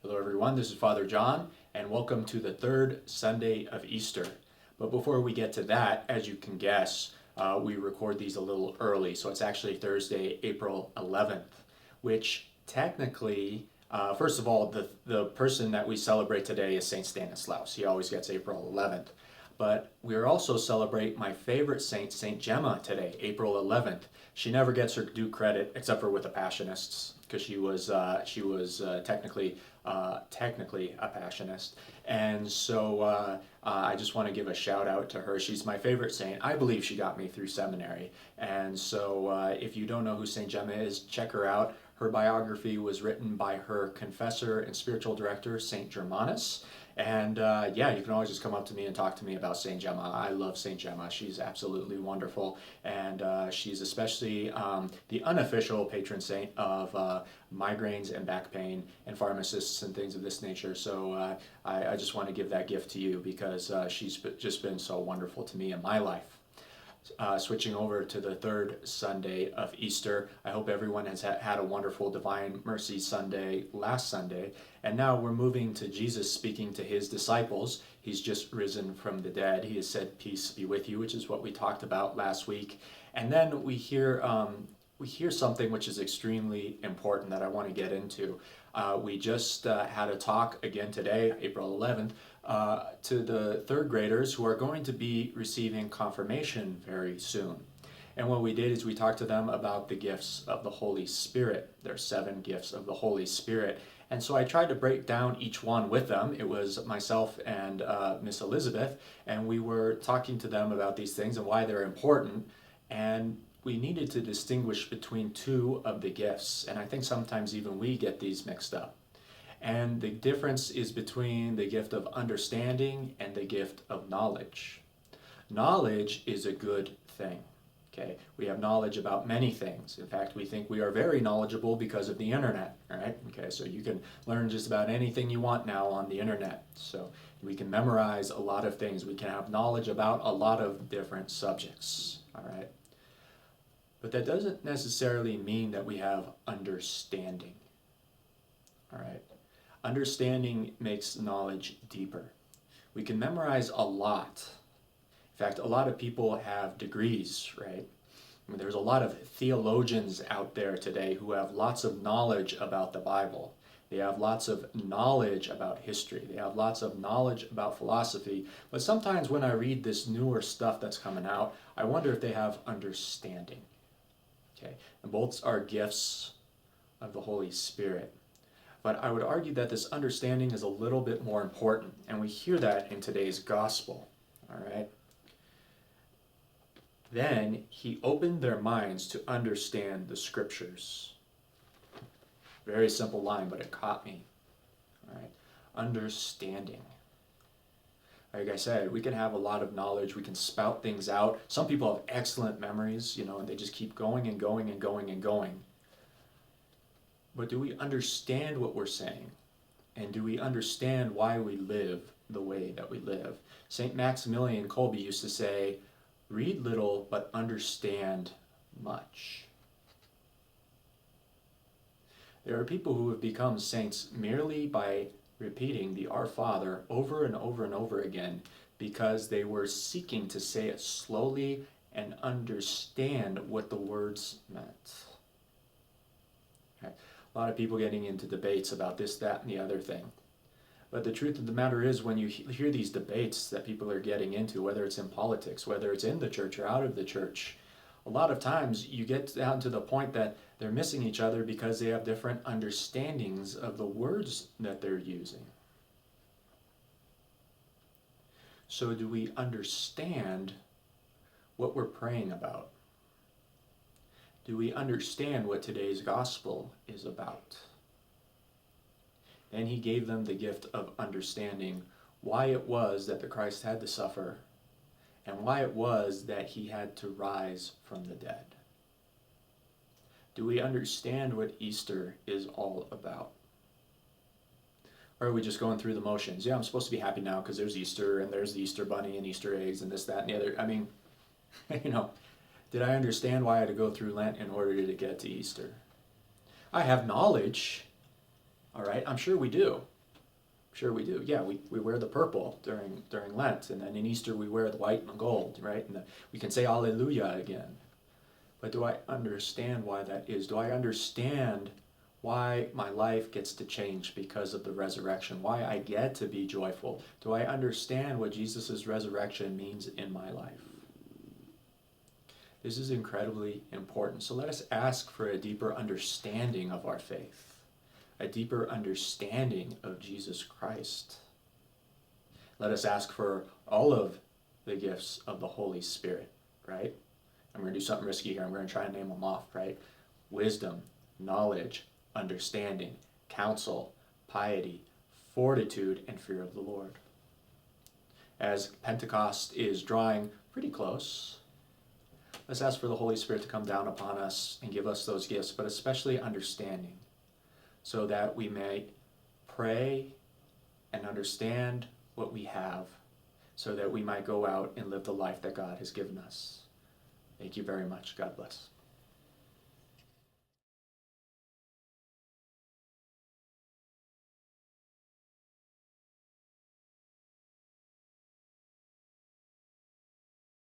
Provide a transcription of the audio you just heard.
Hello, everyone. This is Father John, and welcome to the third Sunday of Easter. But before we get to that, as you can guess, we record these a little early. So it's actually Thursday, April 11th, which technically, first of all, the person that we celebrate today is Saint Stanislaus. He always gets April 11th. But we also celebrate my favorite saint, Saint Gemma, today, April 11th. She never gets her due credit, except for with the Passionists, because she was technically a Passionist. And so I just want to give a shout out to her. She's my favorite saint. I believe she got me through seminary. And so if you don't know who Saint Gemma is, check her out. Her biography was written by her confessor and spiritual director, Saint Germanus. And yeah, you can always just come up to me and talk to me about Saint Gemma. I love Saint Gemma. She's absolutely wonderful. And she's especially the unofficial patron saint of migraines and back pain and pharmacists and things of this nature. So I just want to give that gift to you because she's just been so wonderful to me in my life. Switching over to the third Sunday of Easter. I hope everyone has had a wonderful Divine Mercy Sunday last Sunday. And now we're moving to Jesus speaking to his disciples. He's just risen from the dead. He has said, "Peace be with you," which is what we talked about last week. And then we hear something which is extremely important that I want to get into. We just had a talk again today, April 11th, to the third graders who are going to be receiving confirmation very soon. And what we did is we talked to them about the gifts of the Holy Spirit. There are 7 gifts of the Holy Spirit. And so I tried to break down each one with them. It was myself and Miss Elizabeth, and we were talking to them about these things and why they're important. And we needed to distinguish between 2 of the gifts. And I think sometimes even we get these mixed up. And the difference is between the gift of understanding and the gift of knowledge. Knowledge is a good thing. Okay, we have knowledge about many things. In fact, we think we are very knowledgeable because of the internet. All right. Okay, so you can learn just about anything you want now on the internet. So we can memorize a lot of things. We can have knowledge about a lot of different subjects. All right. But that doesn't necessarily mean that we have understanding. All right. Understanding makes knowledge deeper. We can memorize a lot. In fact, a lot of people have degrees, right? I mean, there's a lot of theologians out there today who have lots of knowledge about the Bible. They have lots of knowledge about history. They have lots of knowledge about philosophy. But sometimes when I read this newer stuff that's coming out, I wonder if they have understanding. Okay, and both are gifts of the Holy Spirit. But I would argue that this understanding is a little bit more important, and we hear that in today's gospel. All right. Then he opened their minds to understand the scriptures. Very simple line, but it caught me. All right. Understanding. Like I said, we can have a lot of knowledge. We can spout things out. Some people have excellent memories, and they just keep going and going and going and going. But do we understand what we're saying? And do we understand why we live the way that we live? St. Maximilian Kolbe used to say, "Read little, but understand much." There are people who have become saints merely by repeating the Our Father over and over and over again because they were seeking to say it slowly and understand what the words meant. Okay. A lot of people getting into debates about this, that, and the other thing. But the truth of the matter is, when you hear these debates that people are getting into, whether it's in politics, whether it's in the church or out of the church, a lot of times you get down to the point that they're missing each other because they have different understandings of the words that they're using. So do we understand what we're praying about? Do we understand what today's gospel is about? Then he gave them the gift of understanding why it was that the Christ had to suffer and why it was that he had to rise from the dead. Do we understand what Easter is all about? Or are we just going through the motions? Yeah, I'm supposed to be happy now because there's Easter and there's the Easter bunny and Easter eggs and this, that, and the other. I mean, did I understand why I had to go through Lent in order to get to Easter? I have knowledge, all right, I'm sure we do. Sure we do. Yeah, we wear the purple during Lent, and then in Easter we wear the white and gold, right? And we can say Alleluia again. But do I understand why that is? Do I understand why my life gets to change because of the resurrection? Why I get to be joyful? Do I understand what Jesus' resurrection means in my life? This is incredibly important. So let us ask for a deeper understanding of our faith, a deeper understanding of Jesus Christ. Let us ask for all of the gifts of the Holy Spirit, right? I'm going to do something risky here. I'm going to try and name them off, right? Wisdom, knowledge, understanding, counsel, piety, fortitude, and fear of the Lord. As Pentecost is drawing pretty close, let's ask for the Holy Spirit to come down upon us and give us those gifts, but especially understanding, so that we may pray and understand what we have, so that we might go out and live the life that God has given us. Thank you very much. God bless.